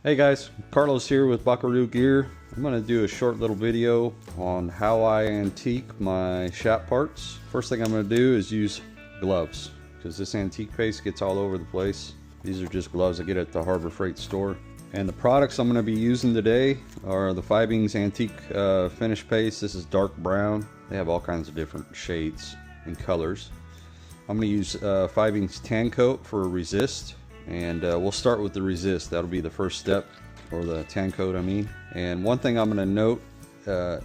Hey guys, Carlos here with Buckaroo Gear. I'm going to do a short little video on how I antique my shop parts. First thing I'm going to do is use gloves because this antique paste gets all over the place. These are just gloves I get at the Harbor Freight store. And the products I'm going to be using today are the Fiebing's antique finish paste. This is dark brown. They have all kinds of different shades and colors. I'm going to use Fiebing's Tan Kote for resist. And we'll start with the resist. That'll be the first step, or the Tan Kote I mean. And one thing I'm going to note,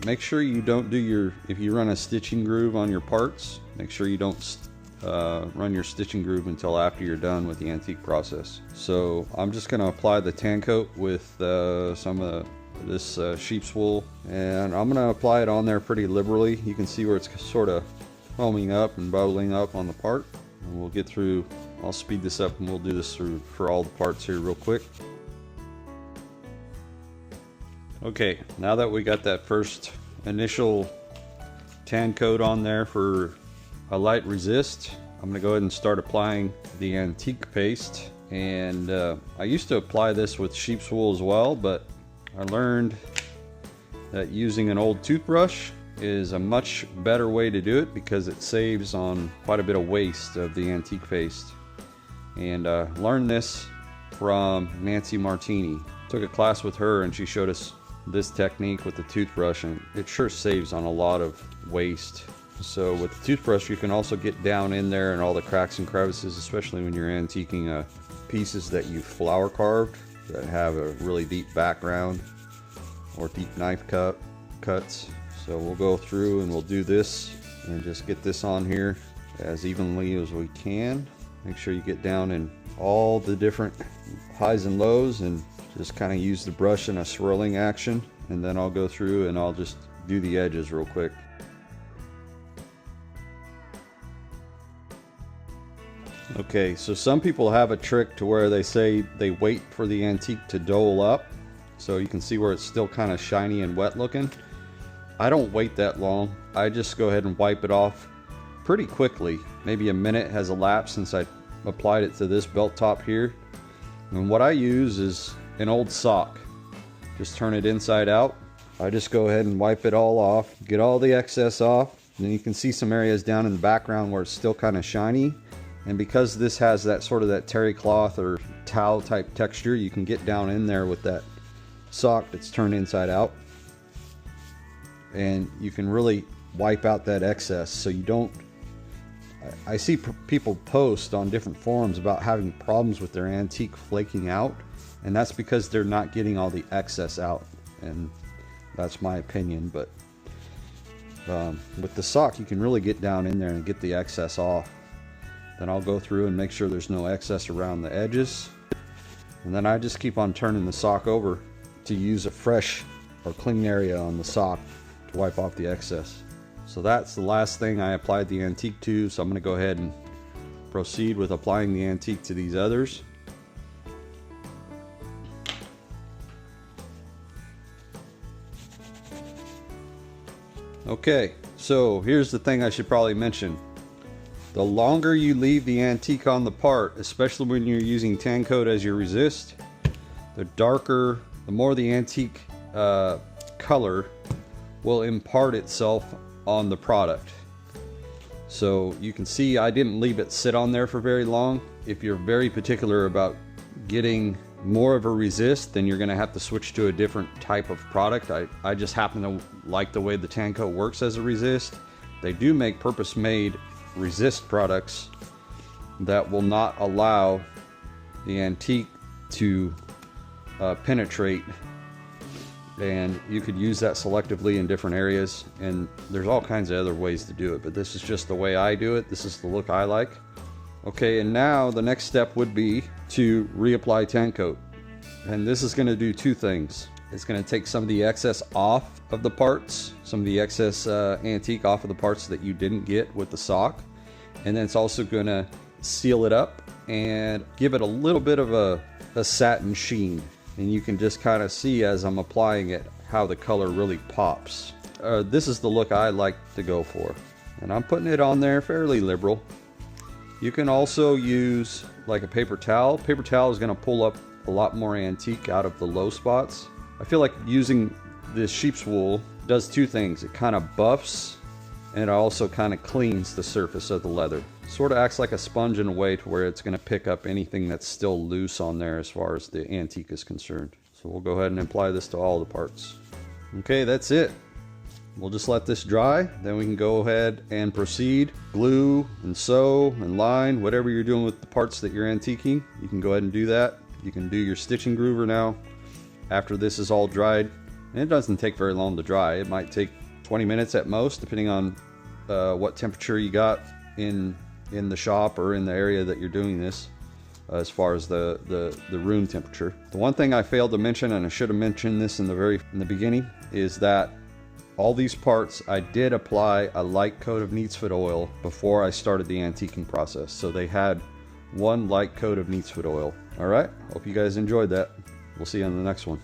make sure you don't do if you run a stitching groove on your parts, make sure you don't run your stitching groove until after you're done with the antique process. So I'm just going to apply the Tan Kote with some of this sheep's wool, and I'm going to apply it on there pretty liberally. You can see where it's sort of foaming up and bubbling up on the part. And we'll get through, I'll speed this up and we'll do this for all the parts here real quick. Okay, now that we got that first initial Tan Kote on there for a light resist, I'm going to go ahead and start applying the antique paste. And I used to apply this with sheep's wool as well, but I learned that using an old toothbrush is a much better way to do it because it saves on quite a bit of waste of the antique paste. And learned this from Nancy Martini. Took a class with her and she showed us this technique with the toothbrush, and it sure saves on a lot of waste. So with the toothbrush you can also get down in there and all the cracks and crevices, especially when you're antiquing pieces that you flower carved that have a really deep background or deep knife cuts. So we'll go through and we'll do this and just get this on here as evenly as we can. Make sure you get down in all the different highs and lows and just kind of use the brush in a swirling action. And then I'll go through and I'll just do the edges real quick. Okay, so some people have a trick to where they say they wait for the antique to dull up. So you can see where it's still kind of shiny and wet looking. I don't wait that long. I just go ahead and wipe it off pretty quickly. Maybe a minute has elapsed since I applied it to this belt top here. And what I use is an old sock. Just turn it inside out. I just go ahead and wipe it all off, get all the excess off. And then you can see some areas down in the background where it's still kind of shiny. And because this has that sort of that terry cloth or towel type texture, you can get down in there with that sock that's turned inside out. And you can really wipe out that excess so you don't. I see people post on different forums about having problems with their antique flaking out, and that's because they're not getting all the excess out, and that's my opinion. But with the sock you can really get down in there and get the excess off. Then I'll go through and make sure there's no excess around the edges, and then I just keep on turning the sock over to use a fresh or clean area on the sock to wipe off the excess. So that's the last thing I applied the antique to, so I'm going to go ahead and proceed with applying the antique to these others. Okay, so here's the thing I should probably mention. The longer you leave the antique on the part, especially when you're using Tan Kote as your resist, the darker, the more the antique color will impart itself on the product. So you can see I didn't leave it sit on there for very long. If you're very particular about getting more of a resist, then you're going to have to switch to a different type of product. I just happen to like the way the Tan Kote works as a resist. They do make purpose-made resist products that will not allow the antique to penetrate, and you could use that selectively in different areas, and there's all kinds of other ways to do it, but this is just the way I do it. This is the look I like. Okay, and now the next step would be to reapply Tan Kote, and this is going to do two things. It's going to take some of the excess off of the parts, some of the excess antique off of the parts that you didn't get with the sock, and then it's also going to seal it up and give it a little bit of a satin sheen. And you can just kind of see as I'm applying it how the color really pops. This is the look I like to go for, and I'm putting it on there fairly liberal. You can also use like a paper towel. Paper towel is going to pull up a lot more antique out of the low spots. I feel like using this sheep's wool does two things. It kind of buffs and it also kind of cleans the surface of the leather. Sort of acts like a sponge in a way to where it's going to pick up anything that's still loose on there as far as the antique is concerned. So we'll go ahead and apply this to all the parts. Okay, that's it. We'll just let this dry, then we can go ahead and proceed. Glue and sew and line, whatever you're doing with the parts that you're antiquing, you can go ahead and do that. You can do your stitching groover now after this is all dried. And it doesn't take very long to dry. It might take 20 minutes at most, depending on what temperature you got in the shop or in the area that you're doing this, as far as the room temperature. The one thing I failed to mention, and I should have mentioned this in the beginning, is that all these parts I did apply a light coat of neat's foot oil before I started the antiquing process. So they had one light coat of neat's foot oil. All right, hope you guys enjoyed that. We'll see you on the next one.